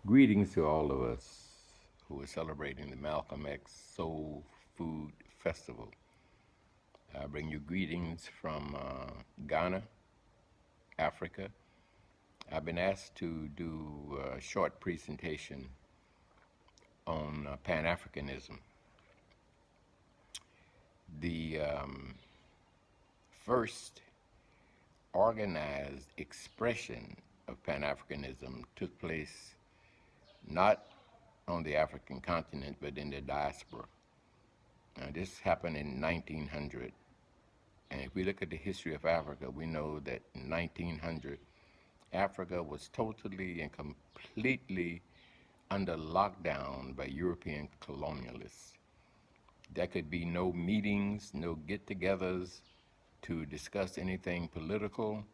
Greetings to all of us who are celebrating the Malcolm X Soul Food Festival. I bring you greetings from Ghana, Africa. I've been asked to do a short presentation on Pan Africanism. The first organized expression of Pan Africanism took place not on the African continent but in the diaspora. Now, this happened in 1900. And if we look at the history of Africa, we know that in 1900, Africa was totally and completely under lockdown by European colonialists. There could be no meetings, no get togethers to discuss anything political.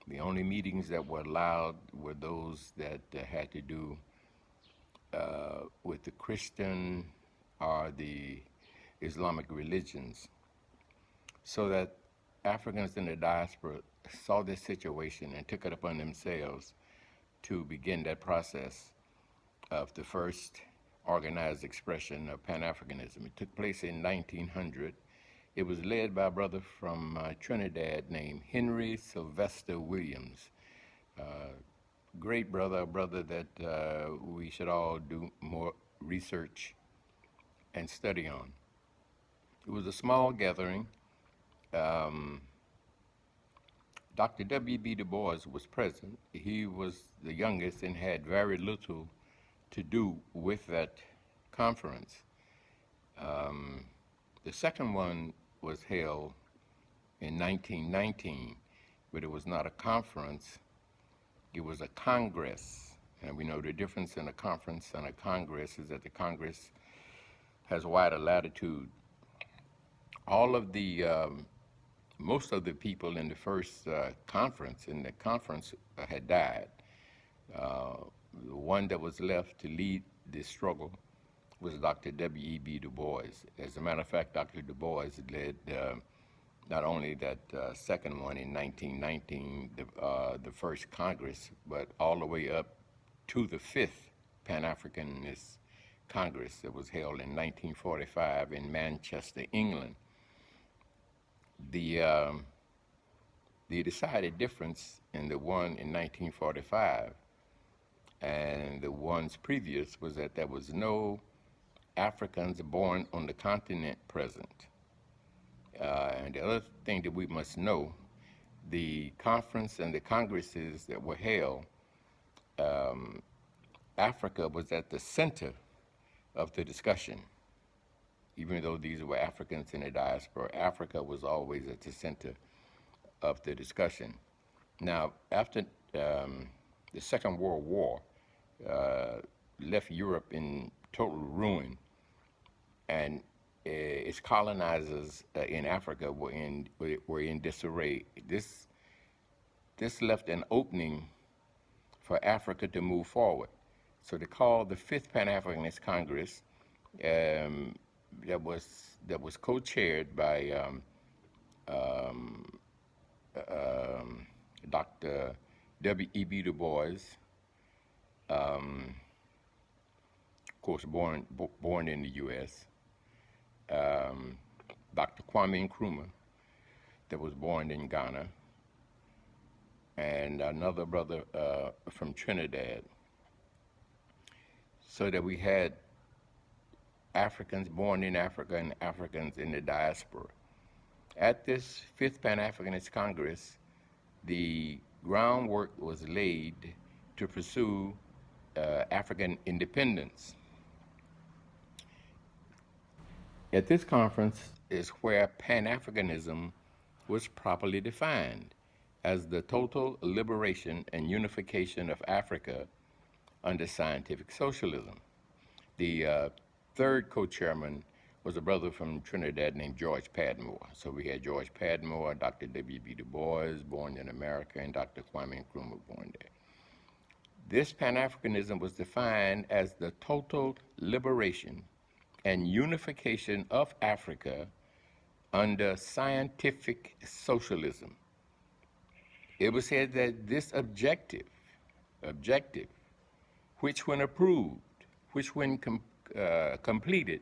The only meetings that were allowed were those that had to do with the Christian or the Islamic religions. So that Africans in the diaspora saw this situation and took it upon themselves to begin that process of the first organized expression of Pan-Africanism. It took place in 1900. It was led by a brother from Trinidad named Henry Sylvester Williams. Great brother, a brother that we should all do more research and study on. It was a small gathering. Dr. W.B. Du Bois was present. He was the youngest and had very little to do with that conference. The second one was held in 1919, but it was not a conference, it was a congress. And we know the difference in a conference and a congress is that the congress has wider latitude. All of the most of the people in the first conference had died. The one that was left to lead this struggle was Dr. W.E.B. Du Bois. As a matter of fact, Dr. Du Bois led not only that second one in 1919, the first Congress, but all the way up to the fifth Pan-Africanist Congress that was held in 1945 in Manchester, England. The decided difference in the one in 1945 and the ones previous was that there was no Africans born on the continent present. And the other thing that we must know, the conference and the congresses that were held, Africa was at the center of the discussion. Even though these were Africans in the diaspora, Africa was always at the center of the discussion. Now, after the Second World War left Europe in total ruin, and its colonizers in Africa were in disarray. This left an opening for Africa to move forward. So they called the Fifth Pan-Africanist Congress that was co-chaired by Dr. W.E.B. Du Bois, of course, born in the U.S. Dr. Kwame Nkrumah, that was born in Ghana, and another brother from Trinidad. So that we had Africans born in Africa and Africans in the diaspora. At this Fifth Pan-Africanist Congress, the groundwork was laid to pursue African independence. At this conference is where Pan-Africanism was properly defined as the total liberation and unification of Africa under scientific socialism. The third co-chairman was a brother from Trinidad named George Padmore. So we had George Padmore, Dr. W.B. Du Bois, born in America, and Dr. Kwame Nkrumah, born there. This Pan-Africanism was defined as the total liberation and unification of Africa under scientific socialism. It was said that this objective which, when approved, which, when completed,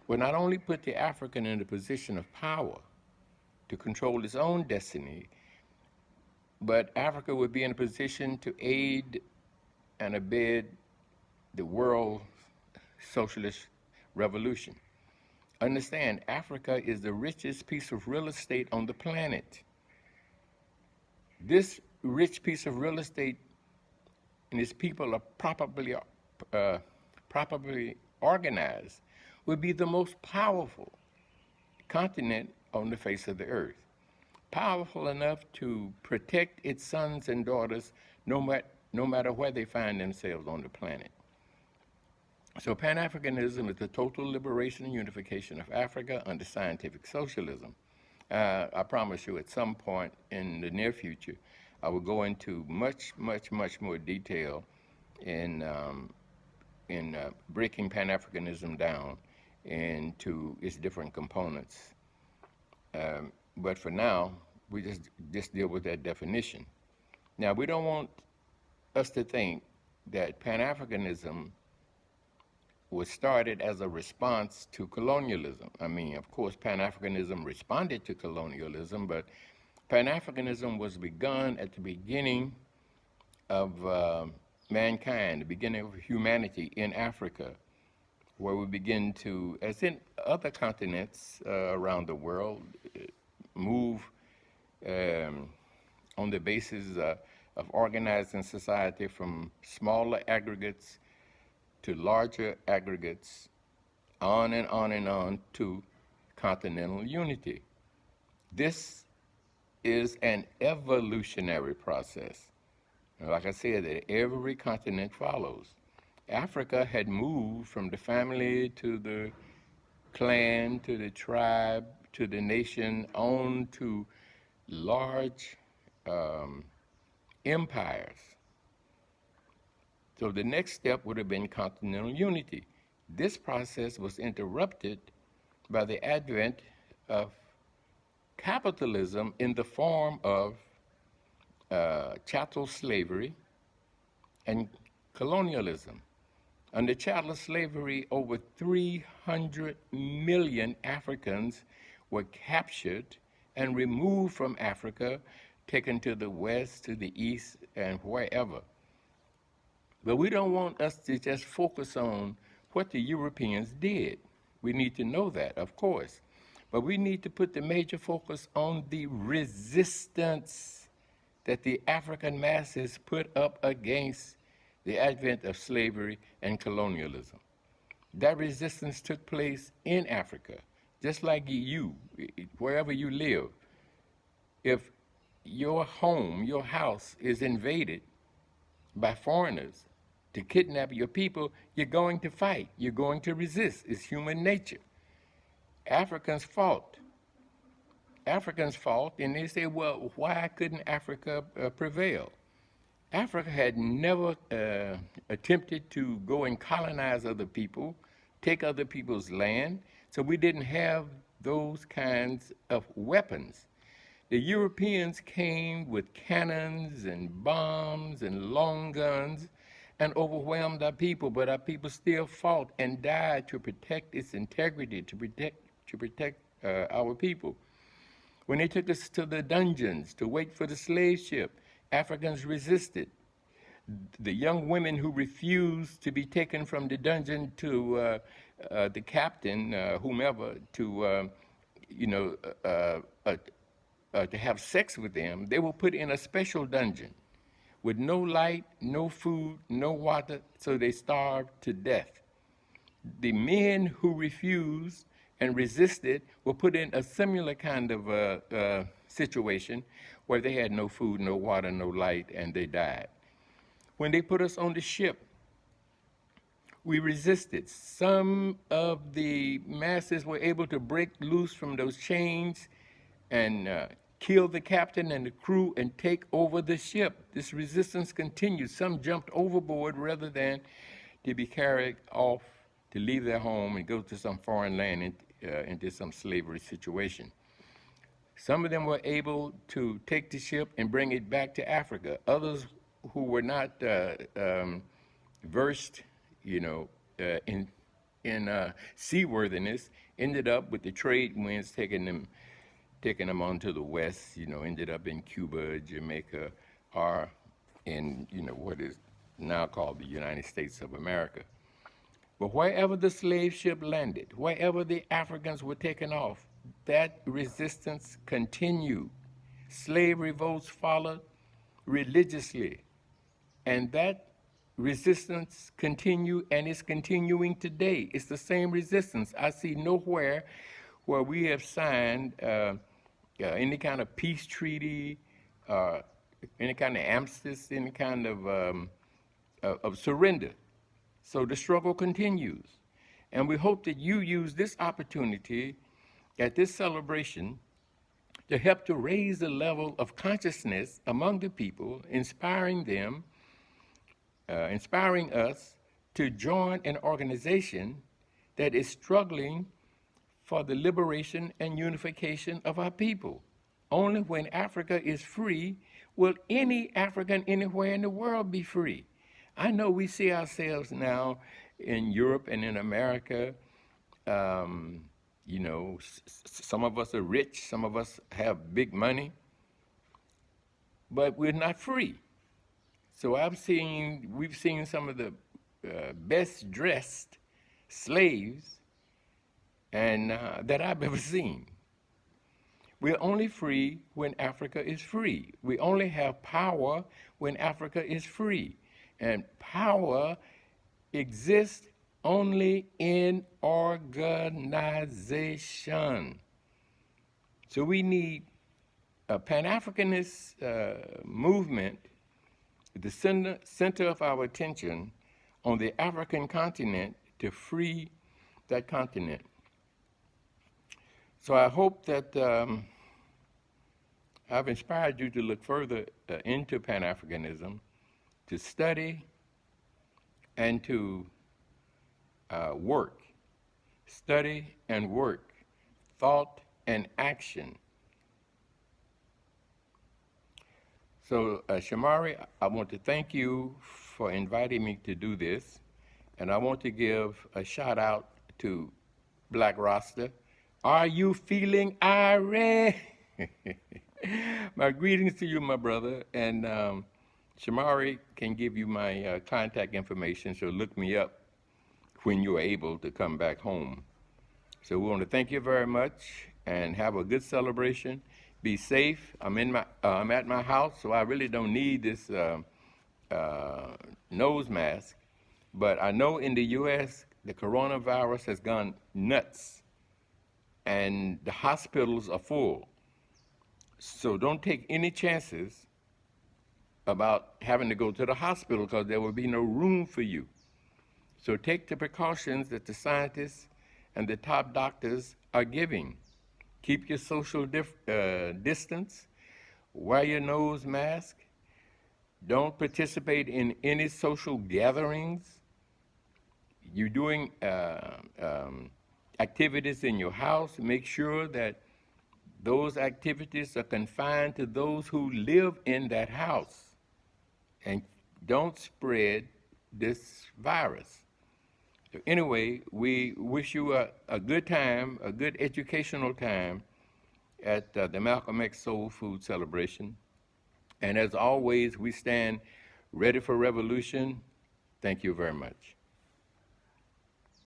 will not only put the African in a position of power to control its own destiny, but Africa would be in a position to aid and abet the world socialist revolution. Understand, Africa is the richest piece of real estate on the planet. This rich piece of real estate and its people are properly organized would be the most powerful continent on the face of the earth, powerful enough to protect its sons and daughters no matter where they find themselves on the planet. So Pan-Africanism is the total liberation and unification of Africa under scientific socialism. I promise you at some point in the near future, I will go into much more detail in, breaking Pan-Africanism down into its different components. But for now, we just deal with that definition. Now, we don't want us to think that Pan-Africanism was started as a response to colonialism. I mean, of course, Pan-Africanism responded to colonialism, but Pan-Africanism was begun at the beginning of mankind, the beginning of humanity in Africa, where we begin to, as in other continents around the world, move on the basis of organizing society from smaller aggregates to larger aggregates, on and on and on to continental unity. This is an evolutionary process. And like I said, that every continent follows. Africa had moved from the family to the clan to the tribe to the nation on to large empires. So the next step would have been continental unity. This process was interrupted by the advent of capitalism in the form of chattel slavery and colonialism. Under chattel slavery, over 300 million Africans were captured and removed from Africa, taken to the west, to the east, and wherever. But we don't want us to just focus on what the Europeans did. We need to know that, of course. But we need to put the major focus on the resistance that the African masses put up against the advent of slavery and colonialism. That resistance took place in Africa, just like you, wherever you live. If your home, your house is invaded by foreigners to kidnap your people, you're going to fight. You're going to resist. It's human nature. Africans fought. Africans fought, and they say, well, why couldn't Africa prevail? Africa had never attempted to go and colonize other people, take other people's land, so we didn't have those kinds of weapons. The Europeans came with cannons and bombs and long guns and overwhelmed our people, but our people still fought and died to protect its integrity, to protect our people. When they took us to the dungeons to wait for the slave ship, Africans resisted. The young women who refused to be taken from the dungeon to the captain, whomever, to have sex with them, they were put in a special dungeon with no light, no food, no water, so they starved to death. The men who refused and resisted were put in a similar kind of situation where they had no food, no water, no light, and they died. When they put us on the ship, we resisted. Some of the masses were able to break loose from those chains and kill the captain and the crew and take over the ship. This resistance continued. Some jumped overboard rather than to be carried off to leave their home and go to some foreign land into some slavery situation. Some of them were able to take the ship and bring it back to Africa. Others who were not versed, you know, in seaworthiness, ended up with the trade winds taking them on to the west. You know, ended up in Cuba, Jamaica, or in what is now called the United States of America. But wherever the slave ship landed, wherever the Africans were taken off, that resistance continued. Slave revolts followed religiously, and that resistance continued and is continuing today. It's the same resistance. I see nowhere where we have signed any kind of peace treaty, uh, any kind of armistice, any kind of surrender. So the struggle continues. And we hope that you use this opportunity at this celebration to help to raise the level of consciousness among the people, inspiring us to join an organization that is struggling for the liberation and unification of our people. Only when Africa is free will any African anywhere in the world be free. I know we see ourselves now in Europe and in America. Um, some of us are rich, some of us have big money, but we're not free. So we've seen some of the best dressed slaves and that I've ever seen. We're only free when Africa is free. We only have power when Africa is free. And power exists only in organization. So we need a Pan-Africanist movement, the center of our attention on the African continent to free that continent. So I hope that I've inspired you to look further into Pan-Africanism, to study and to work. Study and work, thought and action. So Shamari, I want to thank you for inviting me to do this, and I want to give a shout out to Black Rasta. Are you feeling irate? My greetings to you, my brother, and Shamari can give you my contact information, so look me up when you're able to come back home. So we want to thank you very much and have a good celebration. Be safe. I'm at my house, so I really don't need this nose mask. But I know in the U.S. the coronavirus has gone nuts, and the hospitals are full. So don't take any chances about having to go to the hospital, because there will be no room for you. So take the precautions that the scientists and the top doctors are giving. Keep your social distance, wear your nose mask, don't participate in any social gatherings. You're doing activities in your house, make sure that those activities are confined to those who live in that house, and don't spread this virus. So anyway, we wish you a good time, a good educational time at the Malcolm X Soul Food Celebration. And as always, we stand ready for revolution. Thank you very much.